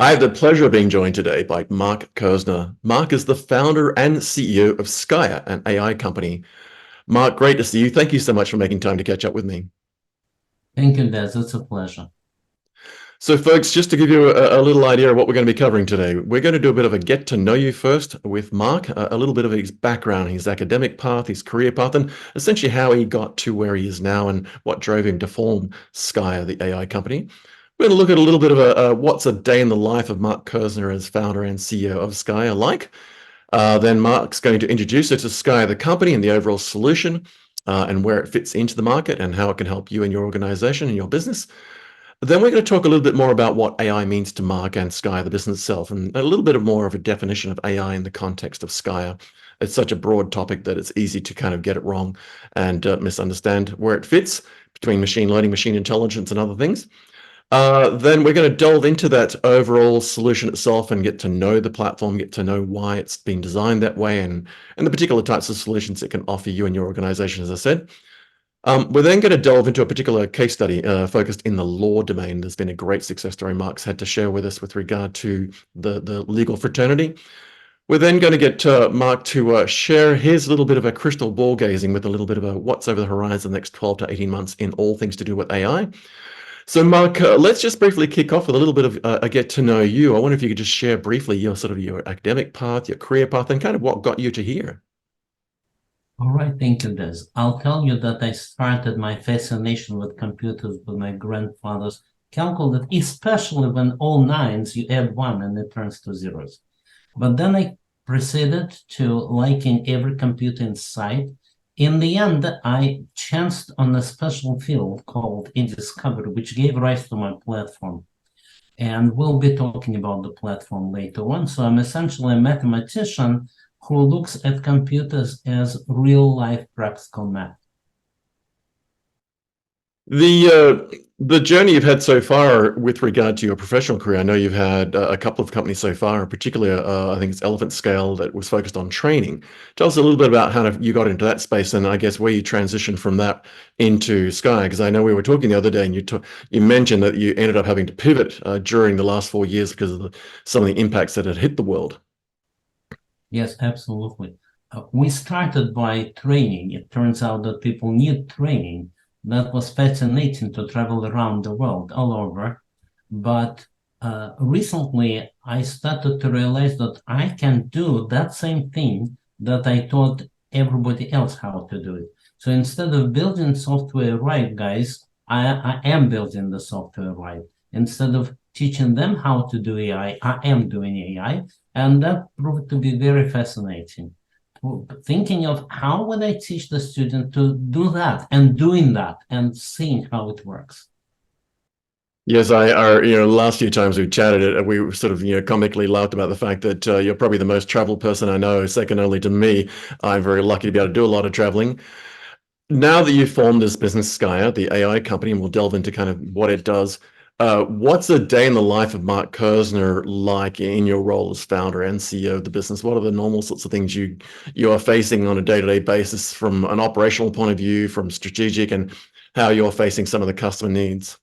I have the pleasure of being joined today by Mark Kerzner. Mark is the founder and CEO of Scaia, an AI company. Mark, great to see you. Thank you so much for making time to catch up with me. Thank you, Dez. It's a pleasure. So folks, just to give you a little idea of what we're going to be covering today, we're going to do a bit of a get to know you first with Mark, a little bit of his background, his academic path, his career path, and essentially how he got to where he is now and what drove him to form Scaia, the AI company. We're going to look at a little bit of what's a day in the life of Mark Kerzner as founder and CEO of Scaia like. Then Mark's going to introduce us to Scaia, the company, and the overall solution, and where it fits into the market and how it can help you and your organization and your business. Then we're going to talk a little bit more about what AI means to Mark and Scaia, the business itself, and a little bit more of a definition of AI in the context of Scaia. It's such a broad topic that it's easy to kind of get it wrong and misunderstand where it fits between machine learning, machine intelligence, and other things. Then we're going to delve into that overall solution itself and get to know the platform, get to know why it's been designed that way, and the particular types of solutions it can offer you and your organization, as I said. We're then going to delve into a particular case study focused in the law domain. There's been a great success story Mark's had to share with us with regard to the legal fraternity. We're then going to get Mark to share his little bit of a crystal ball gazing with a little bit of a what's over the horizon the next 12 to 18 months in all things to do with AI. So Mark, let's just briefly kick off with a little bit of a get to know you. I wonder if you could just share briefly your sort of your academic path, your career path, and kind of what got you to here. All right, thank you, Dez. I'll tell you that I started my fascination with computers with my grandfather's calculator, especially when all nines, you add one and it turns to zeros. But then I proceeded to liking every computer in sight. In the end, I chanced on a special field called eDiscovery, which gave rise to my platform. And we'll be talking about the platform later on. So I'm essentially a mathematician who looks at computers as real-life practical math. The journey you've had so far with regard to your professional career, I know you've had a couple of companies so far, particularly I think it's Elephant Scale that was focused on training. Tell us a little bit about how you got into that space and I guess where you transitioned from that into Scaia, because I know we were talking the other day and you mentioned that you ended up having to pivot during the last 4 years because of some of the impacts that had hit the world. Yes, absolutely. We started by training. It turns out that people need training. That was fascinating to travel around the world, all over. But recently, I started to realize that I can do that same thing that I taught everybody else how to do it. So instead of building software right, guys, I am building the software right. Instead of teaching them how to do AI, I am doing AI. And that proved to be very fascinating. Thinking of how would I teach the student to do that and doing that and seeing how it works. Yes, last few times we've chatted, we sort of, comically laughed about the fact that you're probably the most traveled person I know, second only to me. I'm very lucky to be able to do a lot of traveling. Now that you've formed this business, Scaia, the AI company, and we'll delve into kind of what it does, what's a day in the life of Mark Kerzner like in your role as founder and CEO of the business? What are the normal sorts of things you are facing on a day-to-day basis from an operational point of view, from strategic, and how you're facing some of the customer needs?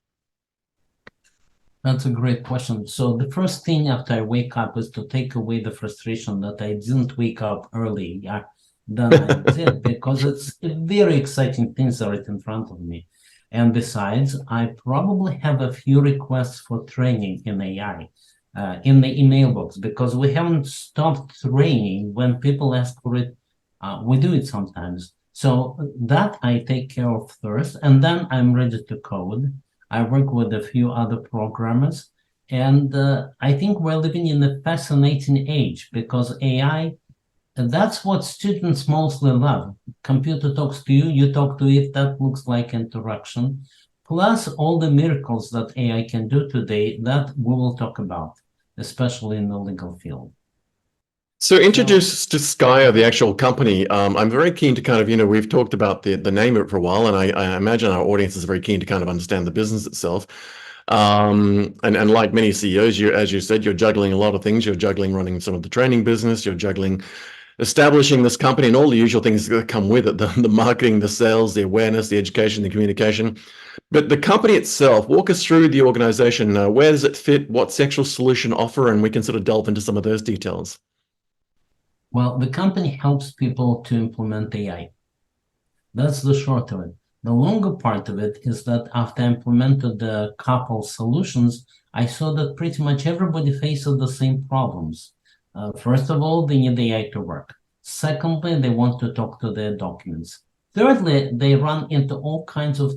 That's a great question. So the first thing after I wake up is to take away the frustration that I didn't wake up early than I did, because it's very exciting things right in front of me. And besides, I probably have a few requests for training in AI in the email box, because we haven't stopped training. When people ask for it, we do it sometimes. So that I take care of first, and then I'm ready to code. I work with a few other programmers, and I think we're living in a fascinating age, because AI, that's what students mostly love. Computer talks to you, you talk to it, that looks like interaction. Plus all the miracles that AI can do today that we will talk about, especially in the legal field. So introduce to Scaia, the actual company. I'm very keen to kind of, we've talked about the name of it for a while, and I imagine our audience is very keen to kind of understand the business itself. And like many CEOs, as you said, you're juggling a lot of things. You're juggling running some of the training business. You're juggling establishing this company and all the usual things that come with it, the marketing, the sales, the awareness, the education, the communication. But the company itself, walk us through the organization. Where does it fit? What's the actual solution offer? And we can sort of delve into some of those details. Well, the company helps people to implement AI. That's the short of it. The longer part of it is that after I implemented a couple solutions, I saw that pretty much everybody faces the same problems. First of all, they need AI to work. Secondly, they want to talk to their documents. Thirdly, they run into all kinds of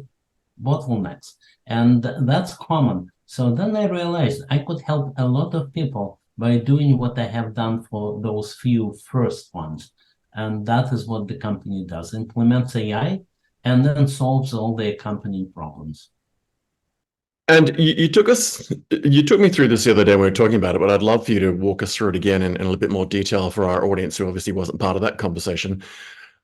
bottlenecks, and that's common. So then I realized I could help a lot of people by doing what I have done for those few first ones. And that is what the company does, implements AI and then solves all the accompanying problems. And you took me through this the other day when we were talking about it, but I'd love for you to walk us through it again in a little bit more detail for our audience who obviously wasn't part of that conversation.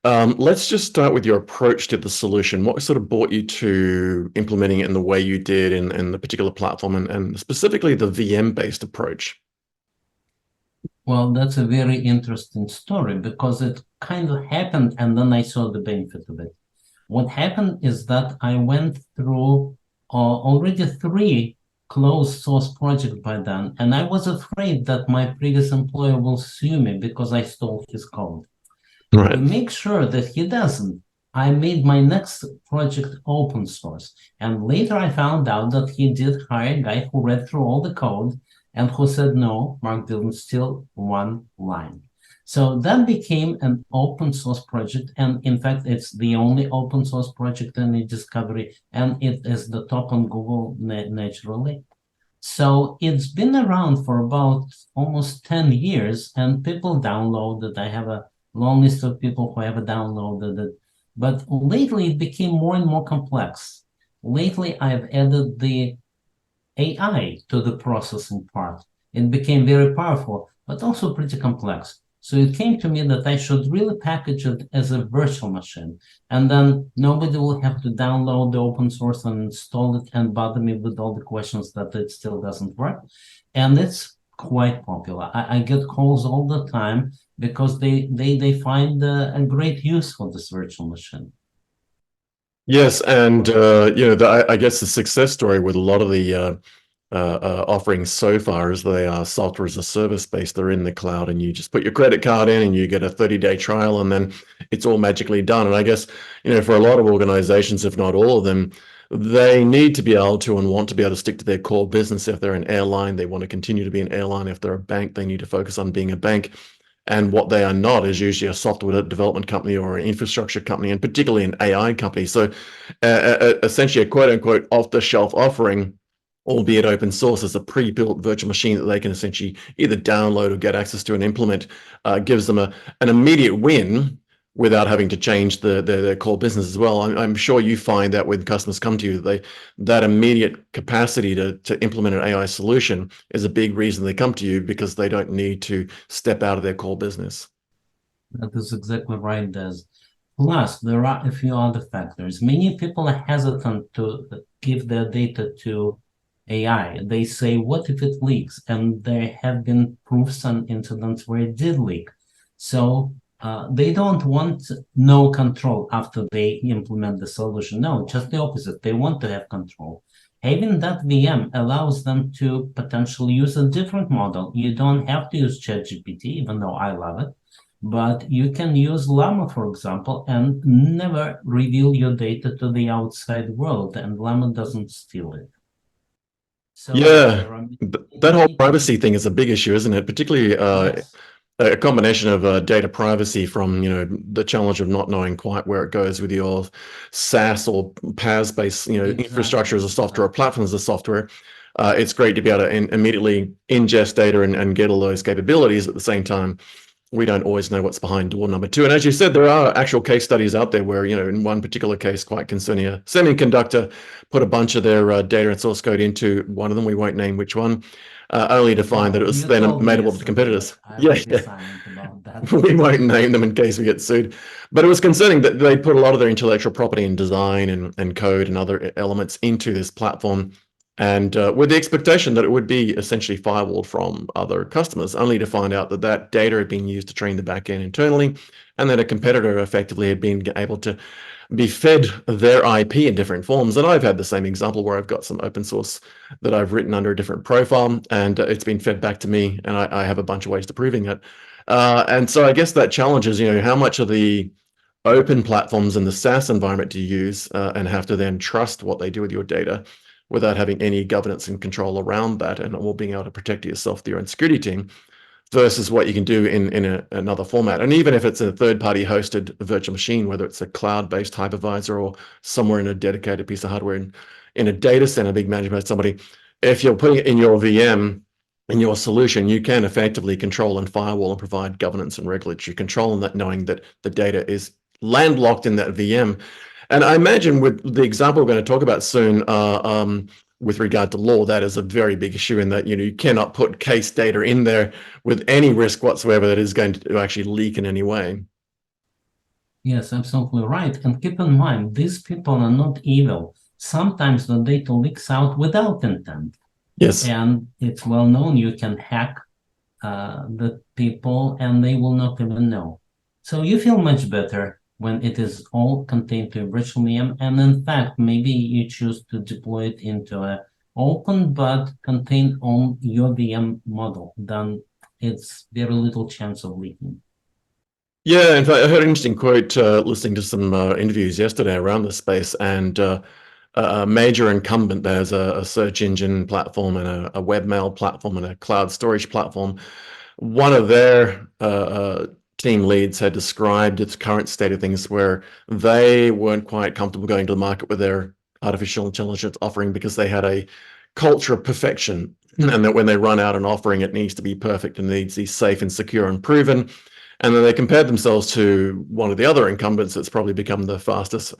Let's just start with your approach to the solution. What sort of brought you to implementing it in the way you did in the particular platform and specifically the VM-based approach? Well, that's a very interesting story because it kind of happened and then I saw the benefit of it. What happened is that I went through already 3 closed source projects by then, and I was afraid that my previous employer will sue me because I stole his code. Right. To make sure that he doesn't, I made my next project open source. And later I found out that he did hire a guy who read through all the code and who said, no, Mark didn't steal one line. So that became an open source project. And in fact, it's the only open source project in eDiscovery, and it is the top on Google naturally. So it's been around for about almost 10 years, and people download it. I have a long list of people who have downloaded it. But lately, it became more and more complex. Lately, I've added the AI to the processing part. It became very powerful, but also pretty complex. So it came to me that I should really package it as a virtual machine. And then nobody will have to download the open source and install it and bother me with all the questions that it still doesn't work. And it's quite popular. I get calls all the time because they find a great use for this virtual machine. Yes, and I guess the success story with a lot of the offerings so far is they are software as a service based. They're in the cloud, and you just put your credit card in, and you get a 30-day trial, and then it's all magically done. And I guess for a lot of organizations, if not all of them, they need to be able to and want to be able to stick to their core business. If they're an airline, they want to continue to be an airline. If they're a bank, they need to focus on being a bank. And what they are not is usually a software development company or an infrastructure company, and particularly an AI company. So essentially a quote unquote off the shelf offering, albeit open source, as a pre-built virtual machine that they can essentially either download or get access to and implement, gives them an immediate win without having to change their core business as well. I'm sure you find that when customers come to you, that immediate capacity to implement an AI solution is a big reason they come to you, because they don't need to step out of their core business. That is exactly right, Dez. Plus, there are a few other factors. Many people are hesitant to give their data to AI. They say, what if it leaks? And there have been proofs and incidents where it did leak. So they don't want no control after they implement the solution. No, just the opposite. They want to have control. Having that VM allows them to potentially use a different model. You don't have to use ChatGPT, even though I love it, but you can use Llama, for example, and never reveal your data to the outside world, and Llama doesn't steal it. So yeah, that whole privacy thing is a big issue, isn't it? Particularly yes. A combination of data privacy from the challenge of not knowing quite where it goes with your SaaS or PaaS-based infrastructure as a software or platform as a software. It's great to be able to immediately ingest data and get all those capabilities. At the same time, we don't always know what's behind door number 2. And as you said, there are actual case studies out there where, in one particular case, quite concerning, a semiconductor put a bunch of their data and source code into one of them. We won't name which one, only to find that it was then available to competitors. Yeah, silent about that. We won't name them in case we get sued. But it was concerning that they put a lot of their intellectual property and design and code and other elements into this platform. and with the expectation that it would be essentially firewalled from other customers, only to find out that that data had been used to train the backend internally, and that a competitor effectively had been able to be fed their IP in different forms. And I've had the same example where I've got some open source that I've written under a different profile, and it's been fed back to me, and I have a bunch of ways to proving it. And so I guess that challenge is, how much of the open platforms in the SaaS environment do you use, and have to then trust what they do with your data without having any governance and control around that, and all being able to protect yourself through your own security team, versus what you can do in another format. And even if it's a third-party hosted virtual machine, whether it's a cloud-based hypervisor or somewhere in a dedicated piece of hardware in a data center being managed by somebody, if you're putting it in your VM, in your solution, you can effectively control and firewall and provide governance and regulatory control on that, knowing that the data is landlocked in that VM. And I imagine with the example we're going to talk about soon, with regard to law, that is a very big issue, in that you cannot put case data in there with any risk whatsoever that is going to actually leak in any way. Yes, absolutely right. And keep in mind, these people are not evil. Sometimes the data leaks out without intent. Yes. And it's well known you can hack the people and they will not even know. So you feel much better when it is all contained to a virtual VM. And in fact, maybe you choose to deploy it into an open but contained on your VM model. Then it's very little chance of leaking. Yeah, in fact, I heard an interesting quote listening to some interviews yesterday around this space, and a major incumbent, there's a search engine platform and a webmail platform and a cloud storage platform. One of their team leads had described its current state of things, where they weren't quite comfortable going to the market with their artificial intelligence offering because they had a culture of perfection, and that when they run out an offering, it needs to be perfect and needs to be safe and secure and proven. And then they compared themselves to one of the other incumbents that's probably become the fastest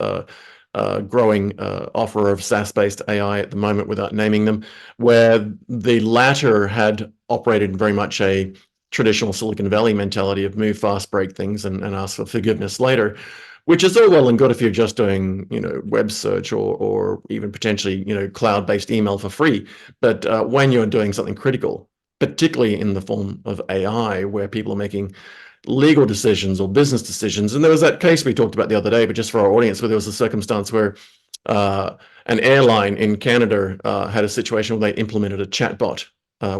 growing offer of SaaS-based AI at the moment, without naming them, where the latter had operated very much a traditional Silicon Valley mentality of move fast, break things, and ask for forgiveness later, which is all well and good if you're just doing, web search or even potentially, cloud-based email for free. But when you're doing something critical, particularly in the form of AI, where people are making legal decisions or business decisions. And there was that case we talked about the other day, but just for our audience, where there was a circumstance where an airline in Canada had a situation where they implemented a chatbot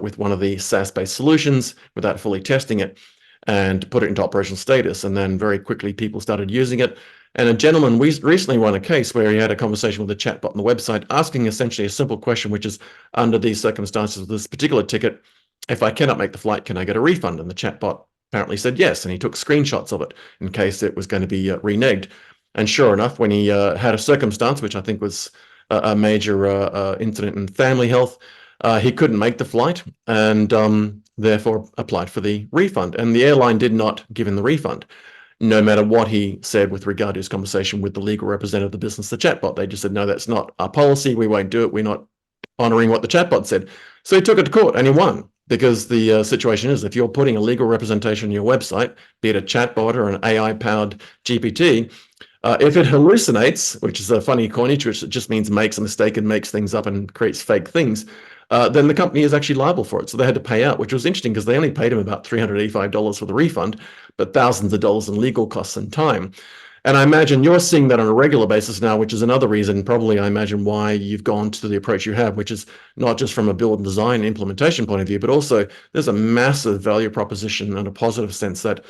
with one of the SaaS-based solutions without fully testing it, and put it into operational status. And then very quickly people started using it. And a gentleman, we recently run a case where he had a conversation with a chatbot on the website, asking essentially a simple question, which is, under these circumstances of this particular ticket, if I cannot make the flight, can I get a refund? And the chatbot apparently said yes, and he took screenshots of it in case it was going to be reneged. And sure enough, when he had a circumstance, which I think was a major incident in family health, he couldn't make the flight, and therefore applied for the refund. And the airline did not give him the refund, no matter what he said with regard to his conversation with the legal representative of the business, the chatbot. They just said, no, that's not our policy. We won't do it. We're not honoring what the chatbot said. So he took it to court and he won. Because the situation is, if you're putting a legal representation on your website, be it a chatbot or an AI-powered GPT, if it hallucinates, which is a funny coinage, which just means makes a mistake and makes things up and creates fake things, then the company is actually liable for it. So they had to pay out, which was interesting because they only paid him about $385 for the refund, but thousands of dollars in legal costs and time. And I imagine you're seeing that on a regular basis now, which is another reason, probably, I imagine, why you've gone to the approach you have, which is not just from a build and design implementation point of view, but also there's a massive value proposition in a positive sense that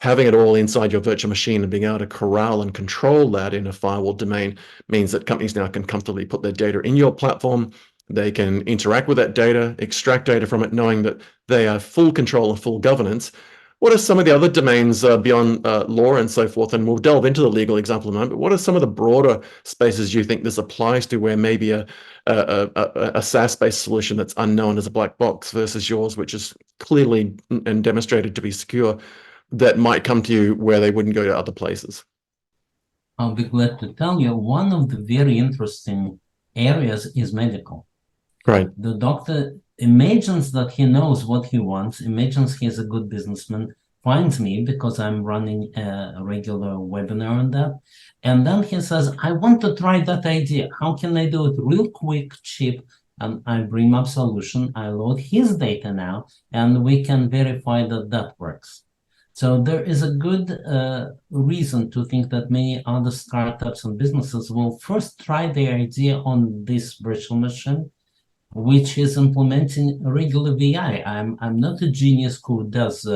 having it all inside your virtual machine and being able to corral and control that in a firewall domain means that companies now can comfortably put their data in your platform. They can interact with that data, extract data from it, knowing that they are full control and full governance. What are some of the other domains beyond law and so forth? And we'll delve into the legal example in a moment, but what are some of the broader spaces you think this applies to, where maybe a SaaS-based solution that's unknown as a black box versus yours, which is clearly and demonstrated to be secure, that might come to you where they wouldn't go to other places? I'll be glad to tell you, one of the very interesting areas is medical. Right. The doctor imagines that he knows what he wants, imagines he's a good businessman, finds me because I'm running a regular webinar on that. And then he says, I want to try that idea. How can I do it real quick, cheap, and I bring up solution, I load his data now, and we can verify that that works. So there is a good reason to think that many other startups and businesses will first try their idea on this virtual machine, which is implementing regular VI. I'm not a genius who does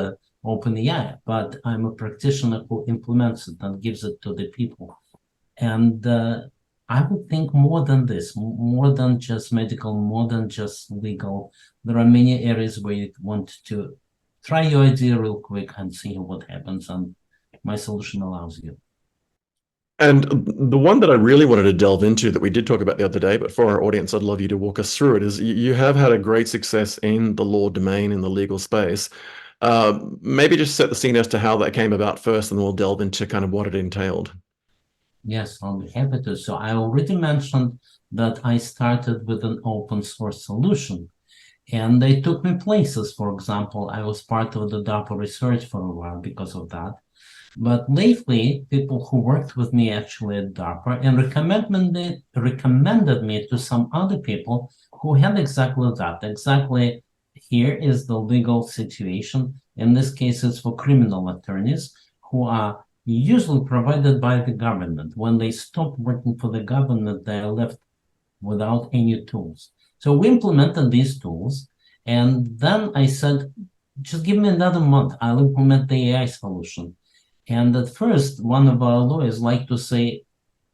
OpenAI, but I'm a practitioner who implements it and gives it to the people. And I would think more than this, more than just medical, more than just legal. There are many areas where you want to try your idea real quick and see what happens. And my solution allows you. And the one that I really wanted to delve into that we did talk about the other day, but for our audience, I'd love you to walk us through it, is you have had a great success in the law domain, in the legal space. Maybe just set the scene as to how that came about first, and we'll delve into kind of what it entailed. Yes, I'll be happy to. So I already mentioned that I started with an open source solution, and they took me places. For example, I was part of the DARPA research for a while because of that. But lately, people who worked with me actually at DARPA and recommended me to some other people who had exactly that. Exactly, here is the legal situation. In this case, it's for criminal attorneys who are usually provided by the government. When they stop working for the government, they are left without any tools. So we implemented these tools, and then I said, just give me another month, I'll implement the AI solution. And at first, one of our lawyers liked to say,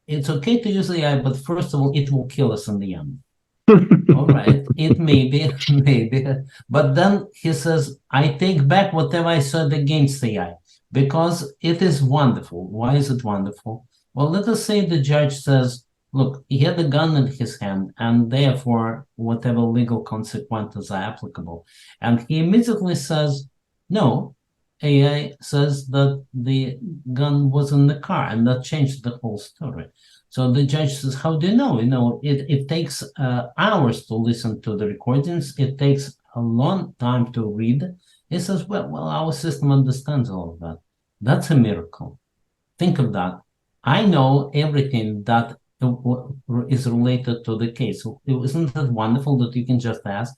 it's okay to use AI, but first of all, it will kill us in the end. All right, it may be, maybe. But then he says, I take back whatever I said against AI because it is wonderful. Why is it wonderful? Well, let us say the judge says, look, he had a gun in his hand, and therefore, whatever legal consequences are applicable. And he immediately says, no, AI says that the gun was in the car, and that changed the whole story. So the judge says, how do you know? It takes hours to listen to the recordings. It takes a long time to read. He says, well, our system understands all of that. That's a miracle. Think of that. I know everything that is related to the case. Isn't that wonderful that you can just ask?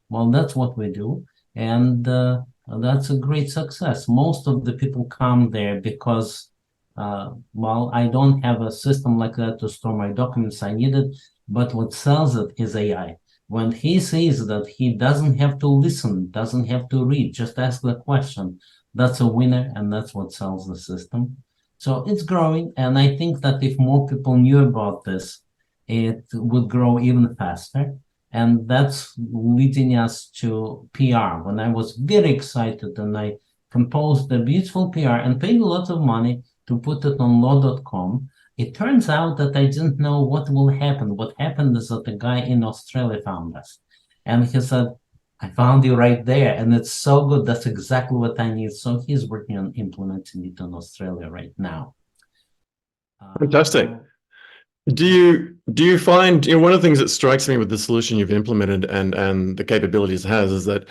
Well, that's what we do. And that's a great success. Most of the people come there because, well, I don't have a system like that to store my documents. I need it, but what sells it is AI. When he says that he doesn't have to listen, doesn't have to read, just ask the question, that's a winner, and that's what sells the system. So it's growing, and I think that if more people knew about this, it would grow even faster. And that's leading us to PR. When I was very excited and I composed a beautiful PR and paid a lot of money to put it on law.com, it turns out that I didn't know what will happen. What happened is that a guy in Australia found us. And he said, I found you right there. And it's so good. That's exactly what I need. So he's working on implementing it in Australia right now. Fantastic. Do you find, one of the things that strikes me with the solution you've implemented and the capabilities it has is that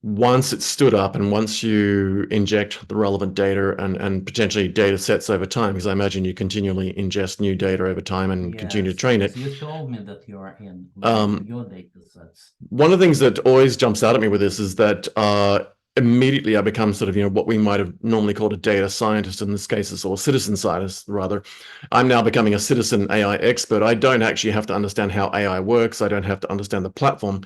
once it's stood up and once you inject the relevant data and potentially data sets over time, because I imagine you continually ingest new data over time and continue to train it. You told me that you are in your data sets. One of the things that always jumps out at me with this is that immediately I become sort of, what we might have normally called a data scientist in this case, or citizen scientist rather. I'm now becoming a citizen AI expert. I don't actually have to understand how AI works. I don't have to understand the platform.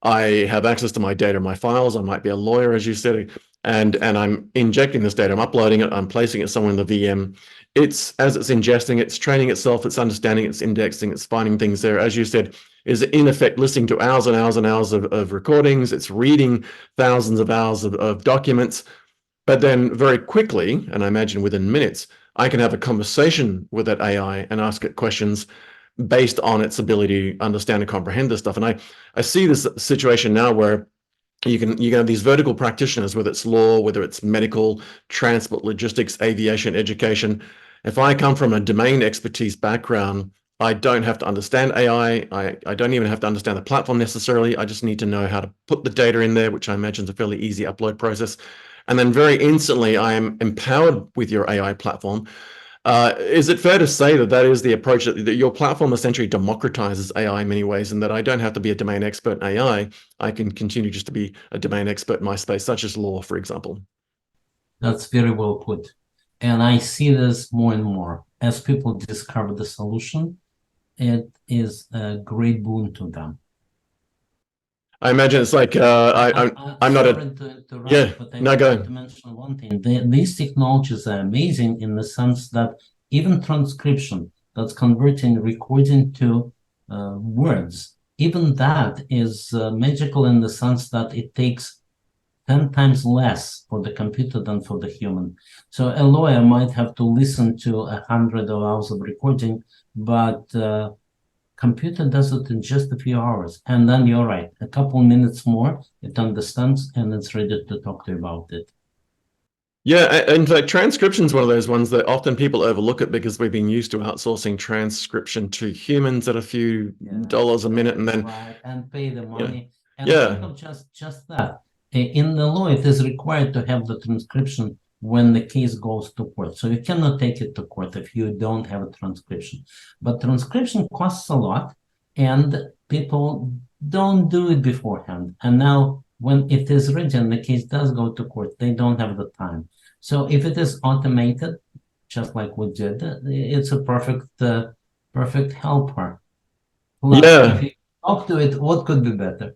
I have access to my data, my files. I might be a lawyer, as you said, and I'm injecting this data. I'm uploading it. I'm placing it somewhere in the VM. As it's ingesting, it's training itself, it's understanding, it's indexing, it's finding things there. As you said, is in effect listening to hours and hours and hours of recordings. It's reading thousands of hours of documents. But then very quickly, and I imagine within minutes, I can have a conversation with that AI and ask it questions based on its ability to understand and comprehend this stuff. And I see this situation now where you can have these vertical practitioners, whether it's law, whether it's medical, transport, logistics, aviation, education. If I come from a domain expertise background, I don't have to understand AI. I don't even have to understand the platform necessarily. I just need to know how to put the data in there, which I imagine is a fairly easy upload process. And then very instantly, I am empowered with your AI platform. Is it fair to say that that is the approach that your platform essentially democratizes AI in many ways, and that I don't have to be a domain expert in AI? I can continue just to be a domain expert in my space, such as law, for example. That's very well put. And I see this more and more. As people discover the solution, it is a great boon to them. I imagine it's like I'm not Sorry a to interrupt, yeah, but I no, would like go. to mention one thing. These technologies are amazing in the sense that even transcription, that's converting recording to words, even that is magical in the sense that it takes 10 times less for the computer than for the human. So a lawyer might have to listen to 100 hours of recording, but computer does it in just a few hours. And then you're right, a couple minutes more, it understands and it's ready to talk to you about it. Yeah, in fact, transcription is one of those ones that often people overlook it because we've been used to outsourcing transcription to humans at a few dollars a minute, and then right, and pay the yeah, money. And think yeah, of just that. In the law, it is required to have the transcription when the case goes to court. So you cannot take it to court if you don't have a transcription. But transcription costs a lot, and people don't do it beforehand. And now, when it is ready and the case does go to court, they don't have the time. So if it is automated, just like we did, it's a perfect helper. Plus, if yeah. you talk to it, what could be better?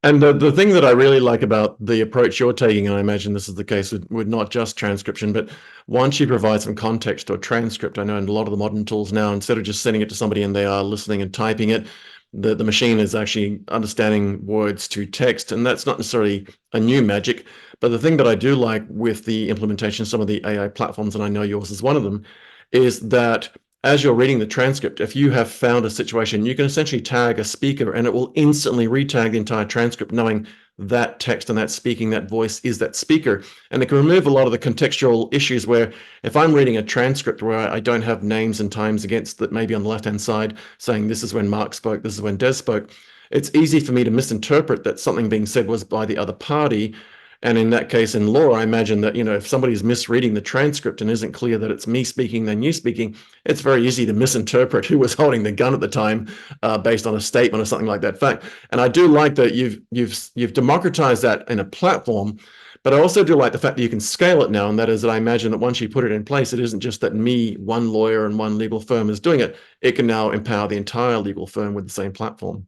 And the thing that I really like about the approach you're taking, and I imagine this is the case with not just transcription, but once you provide some context to a transcript, I know in a lot of the modern tools now, instead of just sending it to somebody and they are listening and typing it, the machine is actually understanding words to text, and that's not necessarily a new magic. But the thing that I do like with the implementation of some of the AI platforms, and I know yours is one of them, is that as you're reading the transcript, if you have found a situation, you can essentially tag a speaker and it will instantly retag the entire transcript, knowing that text and that speaking, that voice is that speaker. And it can remove a lot of the contextual issues where if I'm reading a transcript where I don't have names and times against that, maybe on the left-hand side saying this is when Mark spoke, this is when Des spoke, it's easy for me to misinterpret that something being said was by the other party. And in that case, in law, I imagine that, if somebody's misreading the transcript and isn't clear that it's me speaking, then you speaking, it's very easy to misinterpret who was holding the gun at the time based on a statement or something like that fact. And I do like that you've democratized that in a platform, but I also do like the fact that you can scale it now. And that is that I imagine that once you put it in place, it isn't just that me, one lawyer and one legal firm is doing it. It can now empower the entire legal firm with the same platform.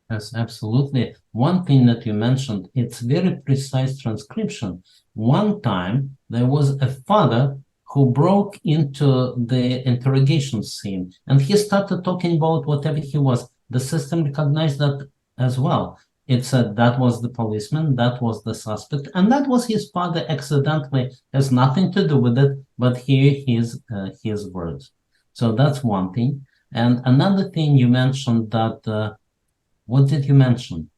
Yes, absolutely. One thing that you mentioned, it's very precise transcription. One time there was a father who broke into the interrogation scene and he started talking about whatever he was. The system recognized that as well. It said that was the policeman, that was the suspect, and that was his father accidentally, has nothing to do with it, but here his words. So that's one thing. And another thing you mentioned that what did you mention?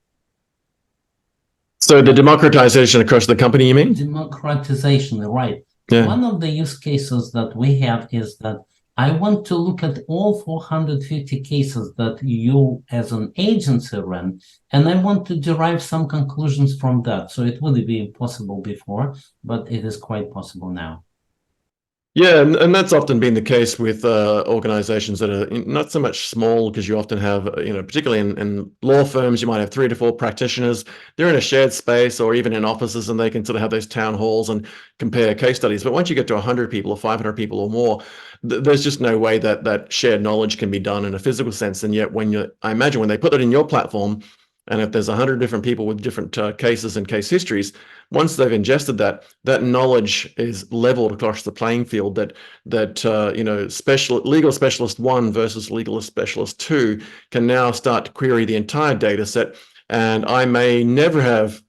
So the democratization across the company, you mean? Democratization, right. Yeah. One of the use cases that we have is that I want to look at all 450 cases that you as an agency ran, and I want to derive some conclusions from that. So it wouldn't be impossible before, but it is quite possible now. Yeah, and that's often been the case with organizations that are not so much small, because you often have, particularly in law firms, you might have 3 to 4 practitioners. They're in a shared space or even in offices, and they can sort of have those town halls and compare case studies. But once you get to 100 people or 500 people or more, there's just no way that that shared knowledge can be done in a physical sense. And yet, I imagine when they put it in your platform, and if there's 100 different people with different cases and case histories, once they've ingested that knowledge is leveled across the playing field. Legal specialist 1 versus legal specialist 2 can now start to query the entire data set. And I may never have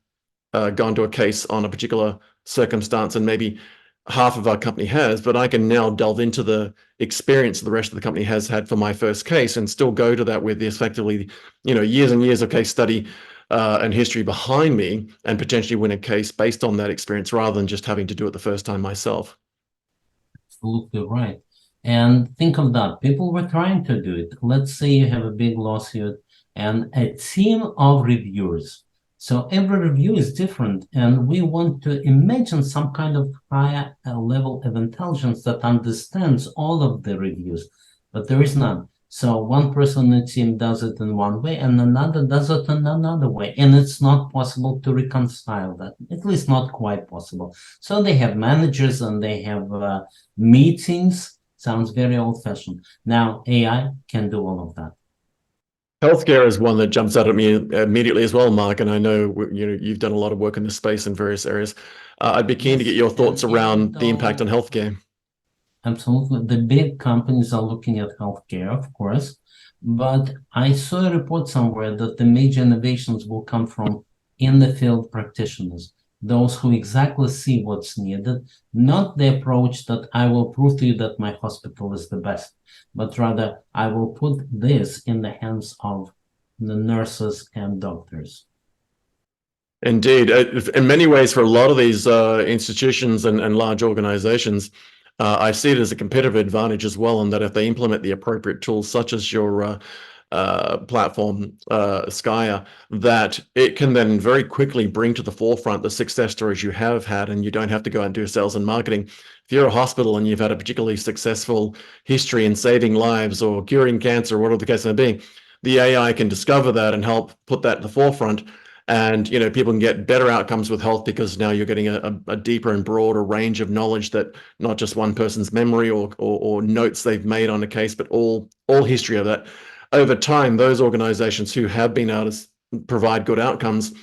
gone to a case on a particular circumstance, and maybe half of our company has, but I can now delve into the experience the rest of the company has had for my first case and still go to that with effectively, years and years of case study and history behind me, and potentially win a case based on that experience rather than just having to do it the first time myself. Absolutely right. And think of that. People were trying to do it. Let's say you have a big lawsuit and a team of reviewers So every review is different, and we want to imagine some kind of higher level of intelligence that understands all of the reviews, but there is none. So one person in the team does it in one way, and another does it in another way, and it's not possible to reconcile that. At least not quite possible. So they have managers and they have meetings. Sounds very old-fashioned. Now AI can do all of that. Healthcare is one that jumps out at me immediately as well, Mark, and I know you've done a lot of work in this space in various areas. I'd be keen to get your thoughts around the impact on healthcare. Absolutely. The big companies are looking at healthcare, of course, but I saw a report somewhere that the major innovations will come from in the field practitioners, those who exactly see what's needed, not the approach that I will prove to you that my hospital is the best, but rather I will put this in the hands of the nurses and doctors. Indeed. In many ways, for a lot of these institutions and large organizations, I see it as a competitive advantage as well, in that if they implement the appropriate tools, such as your platform, ScaIA, that it can then very quickly bring to the forefront the success stories you have had, and you don't have to go out and do sales and marketing. If you're a hospital and you've had a particularly successful history in saving lives or curing cancer, or whatever the case may be, the AI can discover that and help put that in the forefront. And people can get better outcomes with health because now you're getting a deeper and broader range of knowledge, that not just one person's memory or notes they've made on a case, but all history of that. Over time, those organizations who have been able to provide good outcomes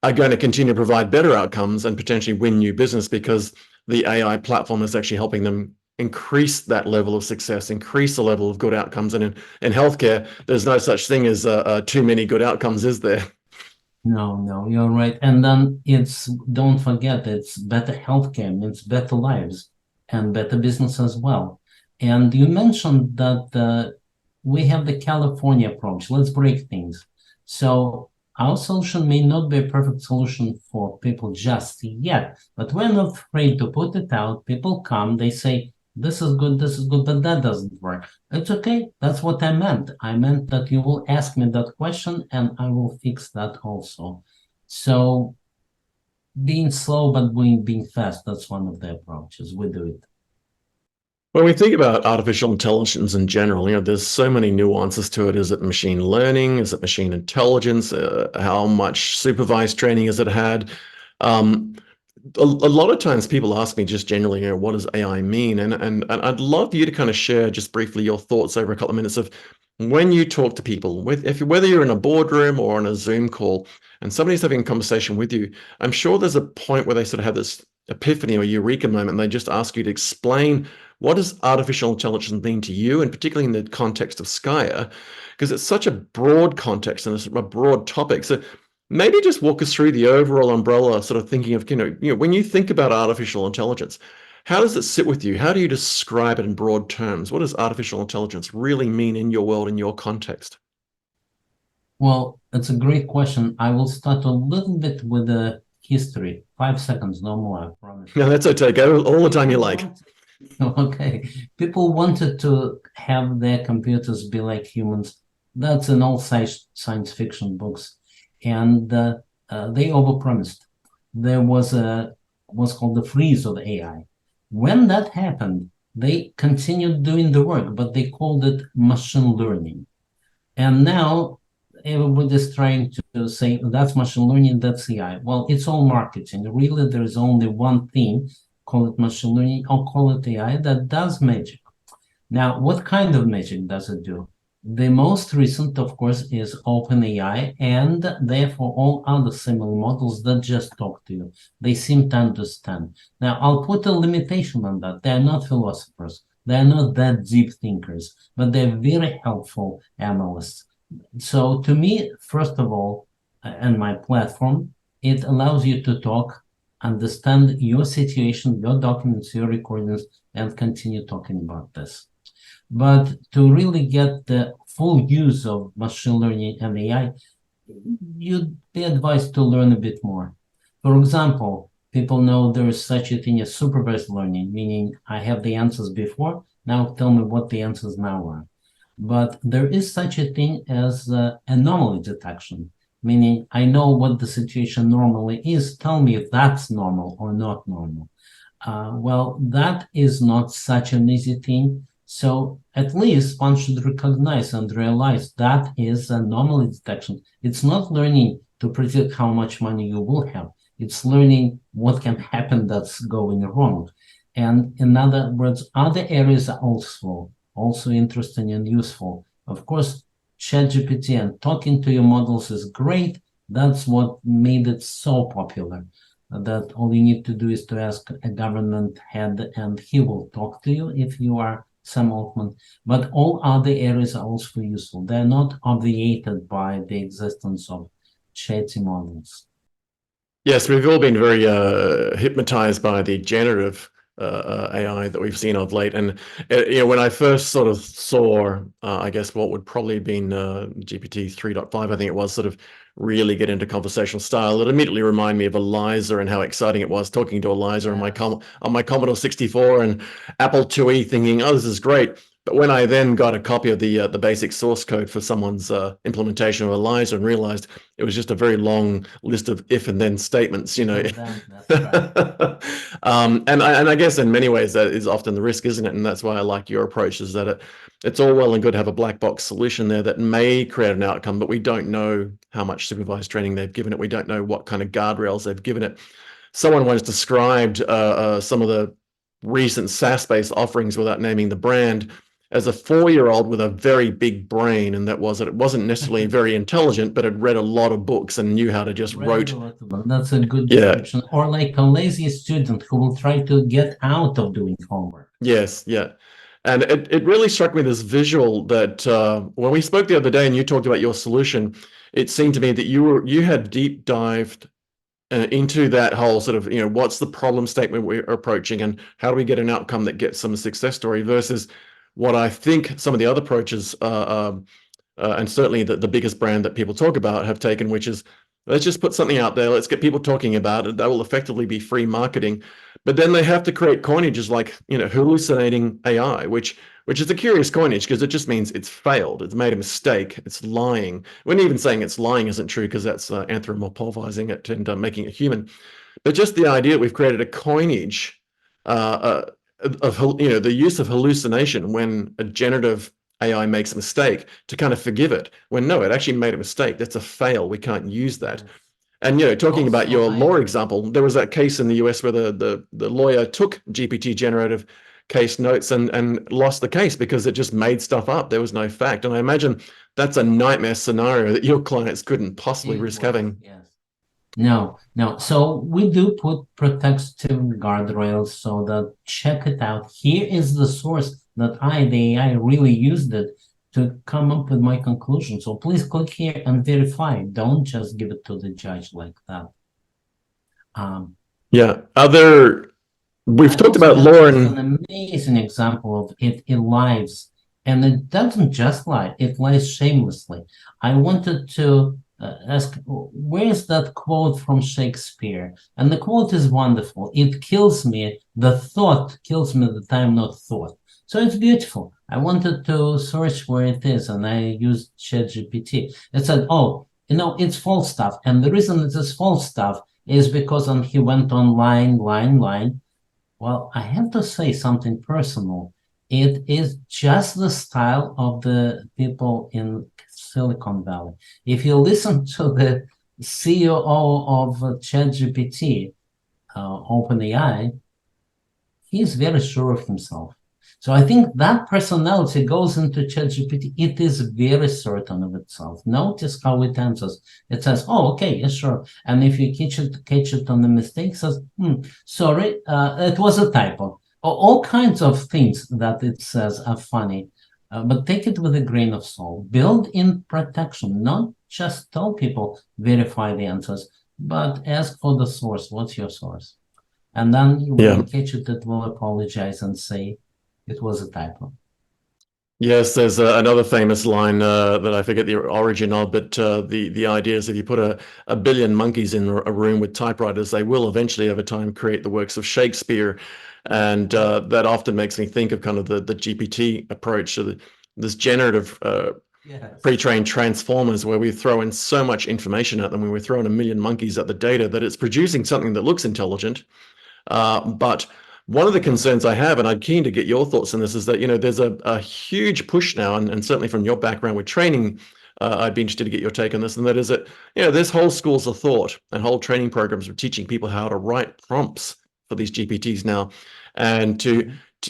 are going to continue to provide better outcomes and potentially win new business, because the AI platform is actually helping them increase that level of success, increase the level of good outcomes. And in healthcare, there's no such thing as too many good outcomes, is there? No, you're right. And then don't forget, it's better healthcare means better lives and better business as well. And you mentioned that we have the California approach. Let's break things. So our solution may not be a perfect solution for people just yet, but we're not afraid to put it out. People come, they say, this is good, but that doesn't work. It's okay. That's what I meant. I meant that you will ask me that question and I will fix that also. So being slow but being fast, that's one of the approaches. We do it. When we think about artificial intelligence in general, there's so many nuances to it. Is it machine learning? Is it machine intelligence? How much supervised training has it had? A lot of times people ask me just generally, what does AI mean? And I'd love you to kind of share just briefly your thoughts over a couple of minutes of when you talk to people, whether you're in a boardroom or on a Zoom call, and somebody's having a conversation with you. I'm sure there's a point where they sort of have this epiphany or eureka moment, and they just ask you to explain, what does artificial intelligence mean to you, and particularly in the context of ScaIA, because it's such a broad context and it's a broad topic. So maybe just walk us through the overall umbrella sort of thinking of, when you think about artificial intelligence, how does it sit with you? How do you describe it in broad terms? What does artificial intelligence really mean in your world, in your context? Well, it's a great question. I will start a little bit with the history. 5 seconds, no more, I promise. No, that's okay. Go all the time you like. Okay. People wanted to have their computers be like humans. That's in all science fiction books. And they overpromised. There was what's called the freeze of AI. When that happened, they continued doing the work, but they called it machine learning. And now everybody's trying to say that's machine learning, that's AI. Well, it's all marketing. Really, there's only one thing, call it machine learning or call it AI, that does magic. Now, what kind of magic does it do? The most recent, of course, is OpenAI, and therefore all other similar models that just talk to you. They seem to understand. Now, I'll put a limitation on that. They're not philosophers. They're not that deep thinkers, but they're very helpful analysts. So to me, first of all, and my platform, it allows you to talk, understand your situation, your documents, your recordings, and continue talking about this. But to really get the full use of machine learning and AI, you'd be advised to learn a bit more. For example, people know there is such a thing as supervised learning, meaning I have the answers before, now tell me what the answers now are. But there is such a thing as anomaly detection, meaning I know what the situation normally is. Tell me if that's normal or not normal. Well, that is not such an easy thing. So at least one should recognize and realize that is an anomaly detection. It's not learning to predict how much money you will have. It's learning what can happen that's going wrong. And in other words, other areas are also interesting and useful. Of course, ChatGPT and talking to your models is great. That's what made it so popular. That all you need to do is to ask a government head and he will talk to you if you are Sam Altman. But all other areas are also useful. They're not obviated by the existence of chatty models. Yes, we've all been very hypnotized by the generative AI that we've seen of late. And when I first sort of saw, I guess what would probably have been GPT 3.5, I think it was, sort of really get into conversational style, it immediately reminded me of Eliza and how exciting it was talking to Eliza on my Commodore 64 and Apple IIe, thinking, oh, this is great. But when I then got a copy of the basic source code for someone's implementation of Eliza and realized it was just a very long list of if and then statements, That's right. and I guess in many ways that is often the risk, isn't it? And that's why I like your approach, is that it's all well and good to have a black box solution there that may create an outcome, but we don't know how much supervised training they've given it. We don't know what kind of guardrails they've given it. Someone once described some of the recent SaaS-based offerings, without naming the brand, as a 4-year-old with a very big brain, and that was it wasn't necessarily very intelligent, but had read a lot of books and knew how to just rote. That's a good description. Yeah. Or like a lazy student who will try to get out of doing homework. Yes, yeah. And it really struck me, this visual, that when we spoke the other day and you talked about your solution, it seemed to me that you had deep dived into that whole sort of, what's the problem statement we're approaching and how do we get an outcome that gets some success story, versus what I think some of the other approaches, and certainly the biggest brand that people talk about, have taken, which is, let's just put something out there, let's get people talking about it. That will effectively be free marketing. But then they have to create coinages like, hallucinating AI, which is a curious coinage because it just means it's failed, it's made a mistake, it's lying. When even saying it's lying isn't true, because that's anthropomorphizing it and making it human. But just the idea we've created a coinage of the use of hallucination when a generative AI makes a mistake, to kind of forgive it, when no, it actually made a mistake. That's a fail. We can't use that. And talking also about your law example, there was that case in the US where the lawyer took GPT generative case notes and lost the case because it just made stuff up. There was no fact. And I imagine that's a nightmare scenario that your clients couldn't possibly risk having. Yes. No. So we do put protective guardrails so that check it out. Here is the source that the AI really used it to come up with my conclusion. So please click here and verify. Don't just give it to the judge like that. Yeah. We've talked about Lauren. An amazing example of it lies. And it doesn't just lie, it lies shamelessly. I wanted to ask, where is that quote from Shakespeare? And the quote is wonderful. It kills me, the thought kills me that I'm not thought. So it's beautiful. I wanted to search where it is, and I used ChatGPT. It said, oh, it's false stuff. And the reason it is false stuff is because he went on line. Well, I have to say something personal. It is just the style of the people in Silicon Valley. If you listen to the CEO of ChatGPT, OpenAI, he's very sure of himself. So I think that personality goes into ChatGPT. It is very certain of itself. Notice how it answers. It says, oh, okay, yeah, sure. And if you catch it on the mistake, it says, sorry, it was a typo. All kinds of things that it says are funny, but take it with a grain of salt. Build in protection, not just tell people, verify the answers, but ask for the source. What's your source? And then when you catch it, it will apologize and say, it was a typo. Yes, there's another famous line that I forget the origin of, but the idea is if you put a billion monkeys in a room with typewriters, they will eventually over time create the works of Shakespeare. And that often makes me think of kind of the GPT approach, so this generative Yes. pre-trained transformers where we throw in so much information at them, when we're throwing a million monkeys at the data, that it's producing something that looks intelligent. But one of the concerns I have, and I'm keen to get your thoughts on this, is that, there's a huge push now, and certainly from your background with training, I'd be interested to get your take on this, and that is that, there's whole schools of thought and whole training programs of teaching people how to write prompts for these GPTs now, and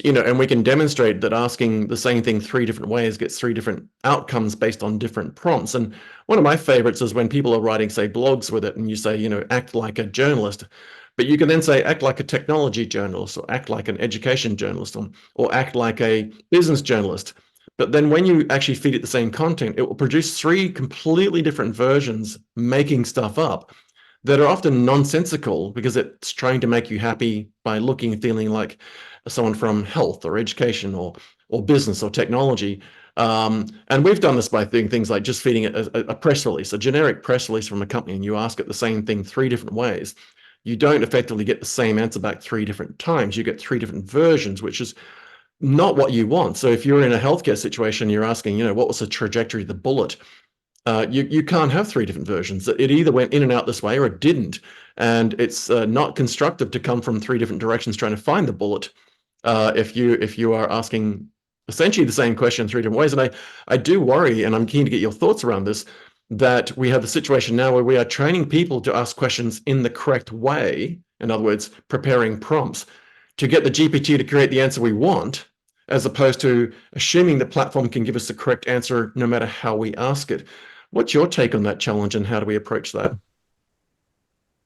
and we can demonstrate that asking the same thing 3 different ways gets 3 different outcomes based on different prompts. And one of my favorites is when people are writing, say, blogs with it, and you say, act like a journalist. But you can then say, act like a technology journalist, or act like an education journalist, or act like a business journalist. But then when you actually feed it the same content, it will produce 3 completely different versions, making stuff up, that are often nonsensical because it's trying to make you happy by looking and feeling like someone from health or education or business or technology. And we've done this by doing things like just feeding it a press release, a generic press release from a company, and you ask it the same thing 3 different ways. You don't effectively get the same answer back 3 different times. You get 3 different versions, which is not what you want. So if you're in a healthcare situation, you're asking, what was the trajectory of the bullet? You can't have 3 different versions. It either went in and out this way or it didn't. And it's not constructive to come from 3 different directions trying to find the bullet if you are asking essentially the same question 3 different ways. And I do worry, and I'm keen to get your thoughts around this, that we have a situation now where we are training people to ask questions in the correct way. In other words, preparing prompts to get the GPT to create the answer we want, as opposed to assuming the platform can give us the correct answer no matter how we ask it. What's your take on that challenge, and how do we approach that?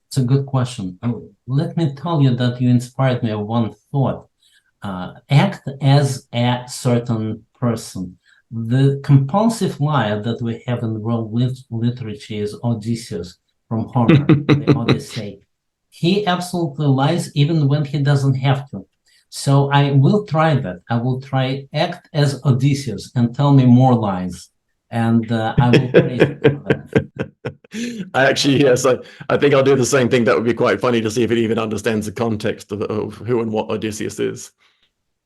It's a good question. Let me tell you that you inspired me of one thought. Act as a certain person. The compulsive liar that we have in world literature is Odysseus from Homer, the Odyssey. He absolutely lies even when he doesn't have to. So I will try that. I will try act as Odysseus and tell me more lies. And I will praise you for that. Yes, I think I'll do the same thing. That would be quite funny to see if it even understands the context of who and what Odysseus is.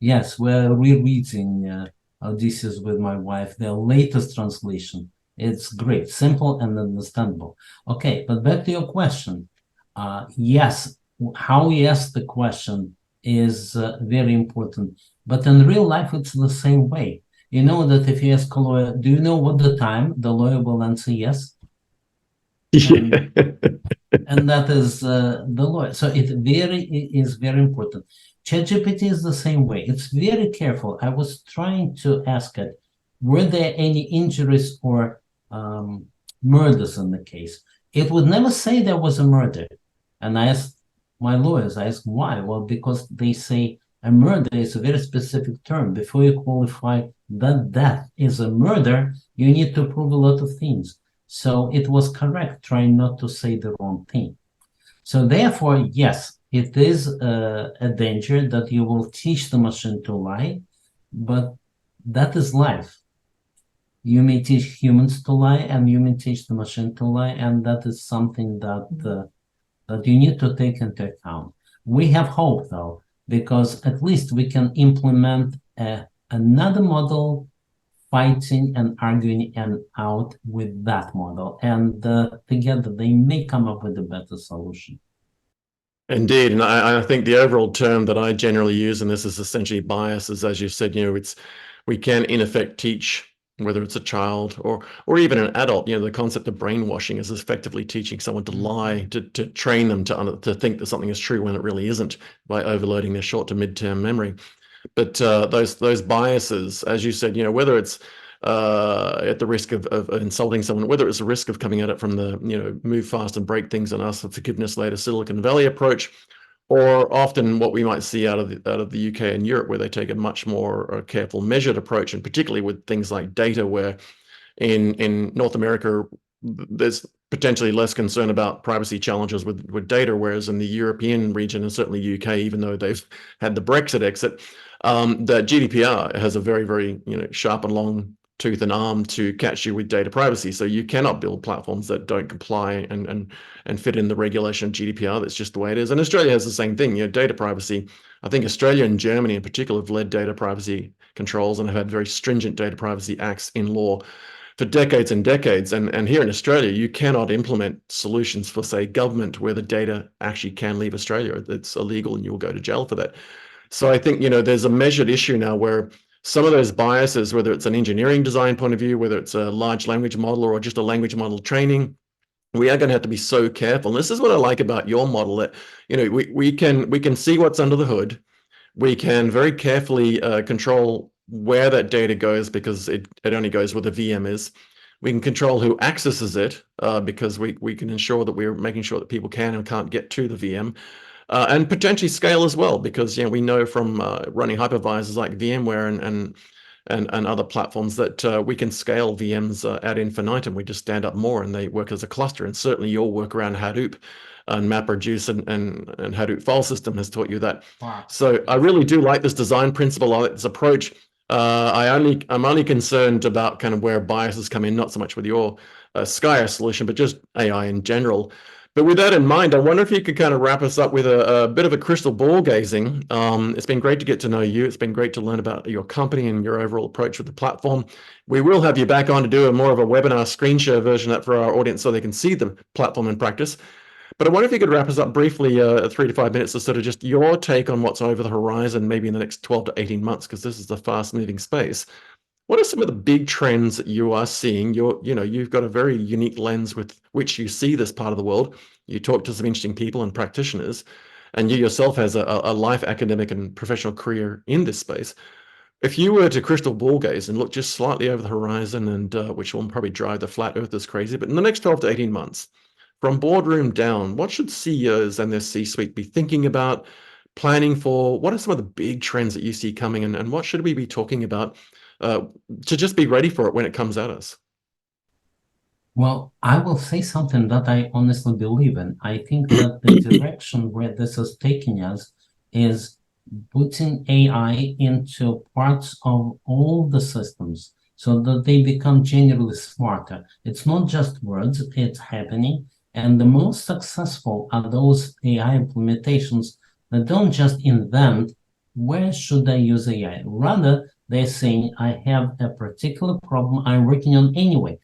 Yes, we're rereading Odysseus with my wife, the latest translation. It's great, simple and understandable. Okay, but back to your question. Yes, how we ask the question is very important. But in real life, it's the same way. You know that if you ask a lawyer, do you know what the time? The lawyer will answer yes. Yeah. And that is the lawyer. So it is very important. ChatGPT is the same way. It's very careful. I was trying to ask it, were there any injuries or murders in the case? It would never say there was a murder. And I asked my lawyers, I asked why? Well, because they say a murder is a very specific term. Before you qualify that death is a murder, you need to prove a lot of things. So it was correct trying not to say the wrong thing. So therefore, yes, it is a danger that you will teach the machine to lie, but that is life. You may teach humans to lie, and you may teach the machine to lie, and that is something that that you need to take into account. We have hope, though, because at least we can implement another model fighting and arguing and out with that model, and together they may come up with a better solution. Indeed, and I think the overall term that I generally use in this is essentially biases. As you said, we can in effect teach, whether it's a child or even an adult. The concept of brainwashing is effectively teaching someone to lie, to train them to think that something is true when it really isn't, by overloading their short to mid-term memory. But those biases, as you said, whether it's at the risk of insulting someone, whether it's a risk of coming at it from the move fast and break things and ask for forgiveness later Silicon Valley approach, or often what we might see out of the UK and Europe, where they take a much more careful, measured approach, and particularly with things like data, where in North America there's potentially less concern about privacy challenges with data, whereas in the European region and certainly UK, even though they've had the Brexit exit, the GDPR has a very, very sharp and long tooth and arm to catch you with data privacy. So you cannot build platforms that don't comply and fit in the regulation of GDPR. That's just the way it is. And Australia has the same thing. Data privacy. I think Australia and Germany in particular have led data privacy controls and have had very stringent data privacy acts in law. for decades and decades. And here in Australia, you cannot implement solutions for, say, government where the data actually can leave Australia. It's illegal and you'll go to jail for that. So I think, there's a measured issue now where some of those biases, whether it's an engineering design point of view, whether it's a large language model or just a language model training, we are going to have to be so careful. And this is what I like about your model, that, we can see what's under the hood. We can very carefully control where that data goes because it only goes where the VM is. We can control who accesses it because we can ensure that we're making sure that people can and can't get to the VM. And potentially scale as well, because we know from running hypervisors like VMware and other platforms that we can scale VMs ad infinitum. We just stand up more and they work as a cluster. And certainly your work around Hadoop and MapReduce and Hadoop file system has taught you that. Wow. So I really do like this design principle, I like this approach. I'm only concerned about kind of where biases come in, not so much with your ScaIA solution, but just AI in general. But with that in mind, I wonder if you could kind of wrap us up with a bit of a crystal ball gazing. It's been great to get to know you. It's been great to learn about your company and your overall approach with the platform. We will have you back on to do more of a webinar screen share version of that for our audience so they can see the platform in practice. But I wonder if you could wrap us up briefly, 3 to 5 minutes, or sort of just your take on what's over the horizon, maybe in the next 12 to 18 months, because this is a fast-moving space. What are some of the big trends that you are seeing? You've got a very unique lens with which you see this part of the world. You talk to some interesting people and practitioners, and you yourself has a life academic and professional career in this space. If you were to crystal ball gaze and look just slightly over the horizon, and which will probably drive the flat earthers crazy, but in the next 12 to 18 months, from boardroom down, what should CEOs and their C-suite be thinking about, planning for? What are some of the big trends that you see coming, and what should we be talking about to just be ready for it when it comes at us? Well, I will say something that I honestly believe in. I think that the direction where this is taking us is putting AI into parts of all the systems so that they become generally smarter. It's not just words, it's happening. And the most successful are those AI implementations that don't just invent, where should I use AI? Rather, they're saying, I have a particular problem I'm working on anyway.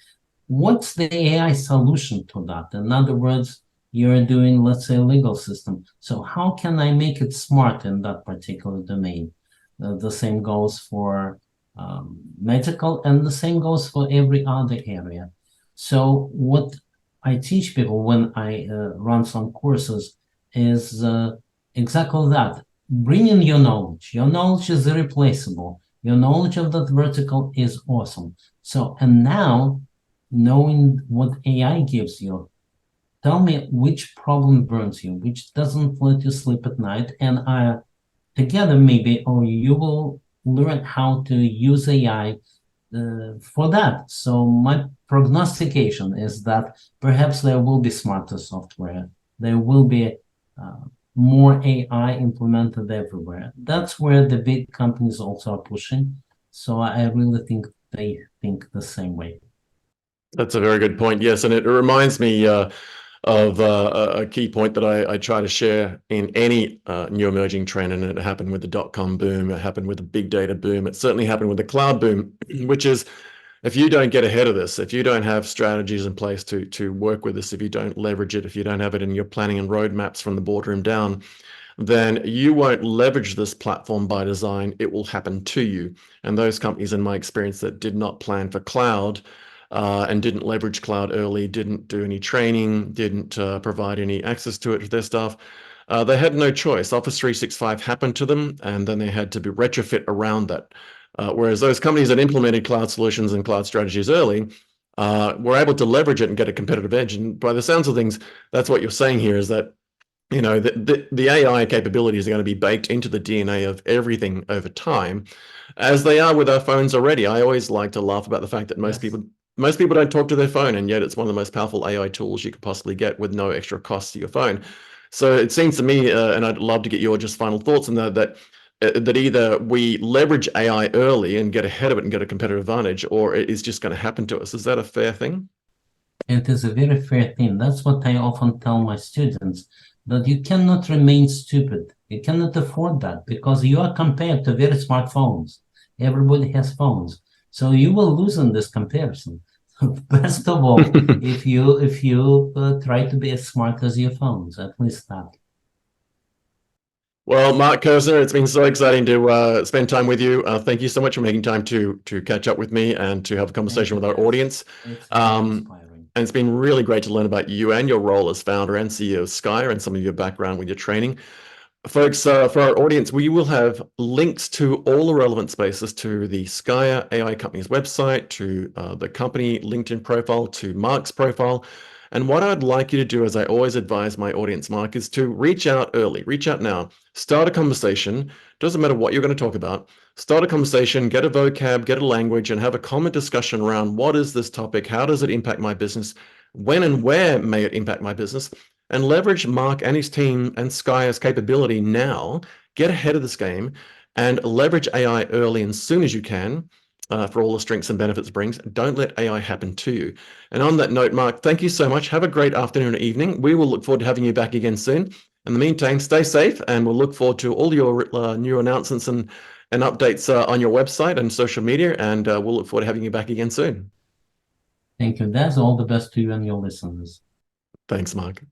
What's the AI solution to that? In other words, you're doing, let's say, a legal system. So how can I make it smart in that particular domain? The same goes for medical, and the same goes for every other area. So what I teach people when I run some courses is exactly that. Bring in your knowledge. Your knowledge is irreplaceable. Your knowledge of that vertical is awesome. So, and now, knowing what AI gives you, tell me which problem burns you, which doesn't let you sleep at night, and together maybe, or you will learn how to use AI for that. So my prognostication is that perhaps there will be smarter software. There will be more AI implemented everywhere. That's where the big companies also are pushing. So I really think they think the same way. That's a very good point. Yes, and it reminds me of a key point that I try to share in any new emerging trend, and it happened with the dot-com boom, it happened with the big data boom, it certainly happened with the cloud boom, which is, if you don't get ahead of this, if you don't have strategies in place to work with this, if you don't leverage it, if you don't have it in your planning and roadmaps from the boardroom down, then you won't leverage this platform by design. It will happen to you. And those companies, in my experience, that did not plan for cloud and didn't leverage cloud early, didn't do any training, didn't provide any access to it for their staff, they had no choice. Office 365 happened to them, and then they had to be retrofit around that. Whereas those companies that implemented cloud solutions and cloud strategies early were able to leverage it and get a competitive edge. And by the sounds of things, that's what you're saying here, is that the AI capabilities are going to be baked into the DNA of everything over time, as they are with our phones already. I always like to laugh about the fact that most people don't talk to their phone, and yet it's one of the most powerful AI tools you could possibly get with no extra cost to your phone. So it seems to me, and I'd love to get your just final thoughts on that either we leverage AI early and get ahead of it and get a competitive advantage, or it is just going to happen to us. Is that a fair thing? It is a very fair thing. That's what I often tell my students, that you cannot remain stupid. You cannot afford that, because you are compared to very smart phones. Everybody has phones. So you will lose in this comparison. Best of all, if you try to be as smart as your phones, at least that. Well, Mark Kerzner, it's been so exciting to spend time with you. Thank you so much for making time to catch up with me and to have a conversation with our Des. audience. It's very inspiring. And it's been really great to learn about you and your role as founder and CEO of ScaIA and some of your background with your training. Folks, for our audience, we will have links to all the relevant spaces, to the ScaIA AI company's website, to the company LinkedIn profile, to Mark's profile. And what I'd like you to do, as I always advise my audience, Mark, is to reach out early, reach out now, start a conversation. Doesn't matter what you're going to talk about. Start a conversation, get a vocab, get a language, and have a common discussion around what is this topic? How does it impact my business? When and where may it impact my business? And leverage Mark and his team and ScaIA's capability now, get ahead of this game, and leverage AI early and soon as you can for all the strengths and benefits it brings. Don't let AI happen to you. And on that note, Mark, thank you so much. Have a great afternoon or evening. We will look forward to having you back again soon. In the meantime, stay safe, and we'll look forward to all your new announcements and updates on your website and social media, and we'll look forward to having you back again soon. Thank you, Des. All the best to you and your listeners. Thanks, Mark.